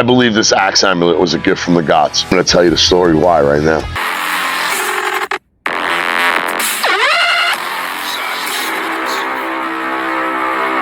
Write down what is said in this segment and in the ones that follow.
I believe this axe amulet was a gift from the gods. I'm gonna tell you the story why right now.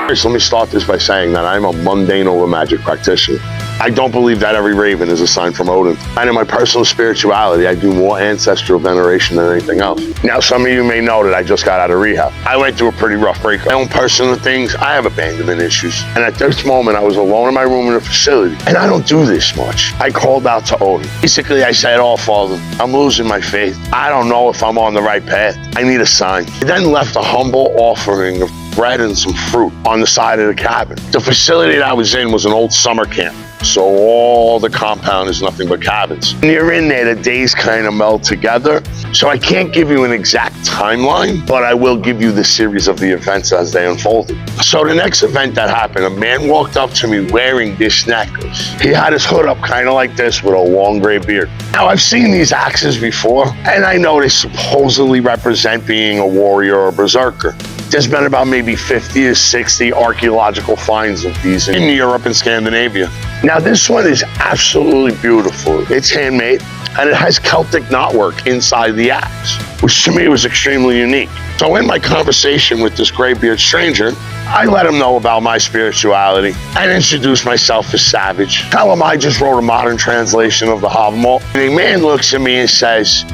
First, let me start this by saying that I'm a mundane over magic practitioner. I don't believe that every raven is a sign from Odin. And in my personal spirituality, I do more ancestral veneration than anything else. Now, some of you may know that I just got out of rehab. I went through a pretty rough breakup. My own personal things, I have abandonment issues. And at this moment, I was alone in my room in a facility. And I don't do this much. I called out to Odin. Basically, I said, "Oh, Father, I'm losing my faith. I don't know if I'm on the right path. I need a sign." He then left a humble offering of bread and some fruit on the side of the cabin. The facility that I was in was an old summer camp. So all the compound is nothing but cabins. When you're in there, the days kind of meld together. So I can't give you an exact timeline, but I will give you the series of the events as they unfolded. So the next event that happened, a man walked up to me wearing this necklace. He had his hood up kind of like this with a long gray beard. Now, I've seen these axes before, and I know they supposedly represent being a warrior or a berserker. There's been about maybe 50 to 60 archaeological finds of these in Europe and Scandinavia. Now, this one is absolutely beautiful. It's handmade, and it has Celtic knotwork inside the axe, which to me was extremely unique. So in my conversation with this graybeard stranger, I let him know about my spirituality and introduced myself as Savage. Tell him I just wrote a modern translation of the Havamol. The man looks at me and says,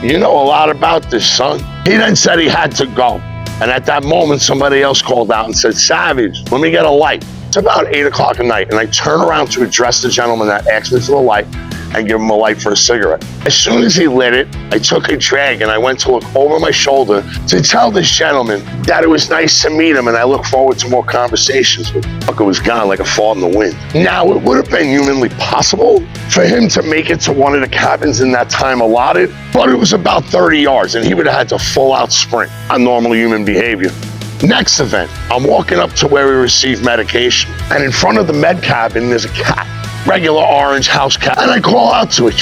"You know a lot about this, son." He then said he had to go. And at that moment, somebody else called out and said, "Savage, let me get a light." It's about 8 o'clock at night, and I turn around to address the gentleman that asked me for the light and give him a light for a cigarette. As soon as he lit it, I took a drag and I went to look over my shoulder to tell this gentleman that it was nice to meet him and I look forward to more conversations with him. Fucker was gone like a fart in the wind. Now, it would have been humanly possible for him to make it to one of the cabins in that time allotted, but it was about 30 yards and he would have had to full out sprint on normal human behavior. Next event, I'm walking up to where we receive medication, and in front of the med cabin, there's a cat, regular orange house cat, and I call out to it,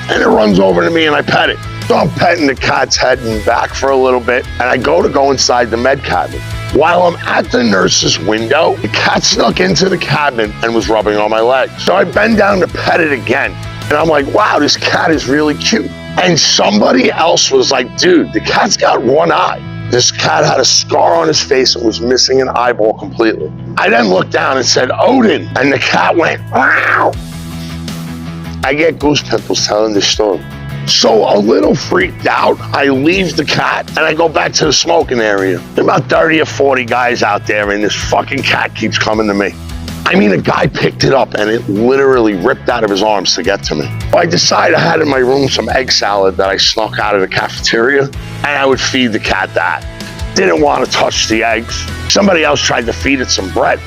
and it runs over to me and I pet it. So I'm petting the cat's head and back for a little bit, and I go inside the med cabin. While I'm at the nurse's window, the cat snuck into the cabin and was rubbing on my leg. So I bend down to pet it again, and I'm like, wow, this cat is really cute. And somebody else was like, dude, the cat's got one eye. This cat had a scar on his face and was missing an eyeball completely. I then looked down and said, "Odin," and the cat went, "Wow." I get goose pimples telling this story. So a little freaked out, I leave the cat and I go back to the smoking area. There are about 30 or 40 guys out there and this fucking cat keeps coming to me. I mean, a guy picked it up and it literally ripped out of his arms to get to me. I decided I had in my room some egg salad that I snuck out of the cafeteria, and I would feed the cat that. Didn't want to touch the eggs. Somebody else tried to feed it some bread.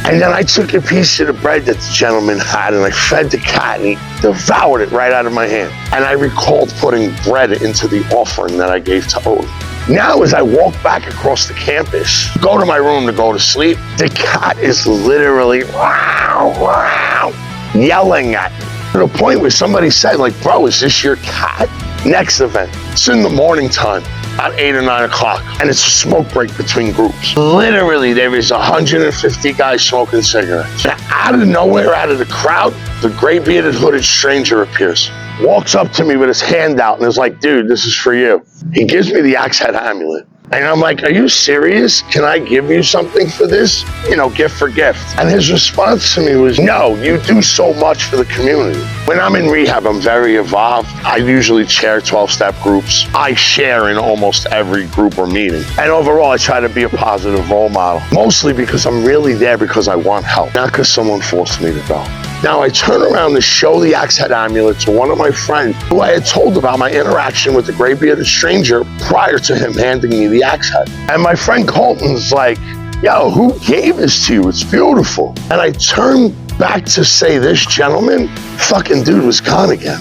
And then I took a piece of the bread that the gentleman had and I fed the cat and he devoured it right out of my hand. And I recalled putting bread into the offering that I gave to Odin. Now, as I walk back across the campus, go to my room to go to sleep, the cat is literally wow, wow, yelling at me. To the point where somebody said, like, "Bro, is this your cat?" Next event, it's in the morning time, about 8 or 9 o'clock, and it's a smoke break between groups. Literally, there is 150 guys smoking cigarettes. Now, out of nowhere, out of the crowd, the gray-bearded hooded stranger appears. Walks up to me with his hand out and is like, "Dude, this is for you." He gives me the axe head amulet. And I'm like, "Are you serious? Can I give you something for this? You know, gift for gift." And his response to me was, "No, you do so much for the community." When I'm in rehab, I'm very evolved. I usually chair 12-step groups. I share in almost every group or meeting. And overall, I try to be a positive role model. Mostly because I'm really there because I want help, not because someone forced me to go. Now, I turn around to show the axe head amulet to one of my friends who I had told about my interaction with the gray-bearded stranger prior to him handing me the axe head. And my friend Colton's like, "Yo, who gave this to you? It's beautiful." And I turned back to say, this gentleman, fucking dude was gone again.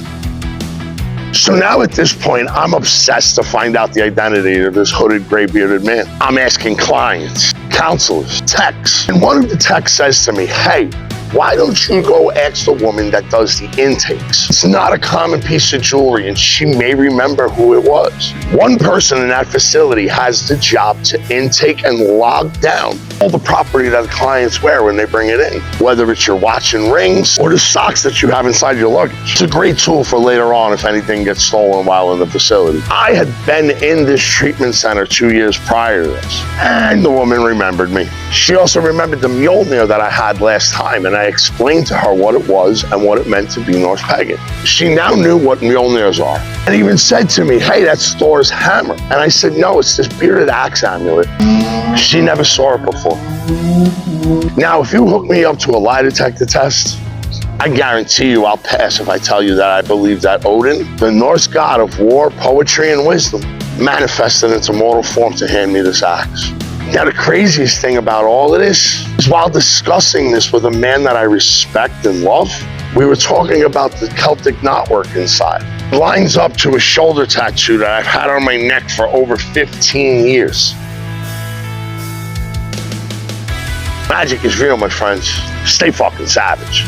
So now at this point, I'm obsessed to find out the identity of this hooded, gray-bearded man. I'm asking clients, counselors, techs, and one of the techs says to me, "Hey, Why don't you go ask the woman that does the intakes? It's not a common piece of jewelry, and she may remember who it was. One person in that facility has the job to intake and log down all the property that clients wear when they bring it in, whether it's your watch and rings or the socks that you have inside your luggage. It's a great tool for later on if anything gets stolen while in the facility. I had been in this treatment center 2 years prior to this, and the woman remembered me. She also remembered the Mjolnir that I had last time, and I explained to her what it was and what it meant to be Norse pagan. She now knew what Mjolnirs are, and even said to me, "Hey, that's Thor's hammer." And I said, "No, it's this bearded axe amulet." She never saw it before. Now, if you hook me up to a lie detector test, I guarantee you I'll pass if I tell you that I believe that Odin, the Norse god of war, poetry, and wisdom, manifested into mortal form to hand me this axe. Now, the craziest thing about all of this is while discussing this with a man that I respect and love, we were talking about the Celtic knotwork inside. It lines up to a shoulder tattoo that I've had on my neck for over 15 years. Magic is real, my friends. Stay fucking savage.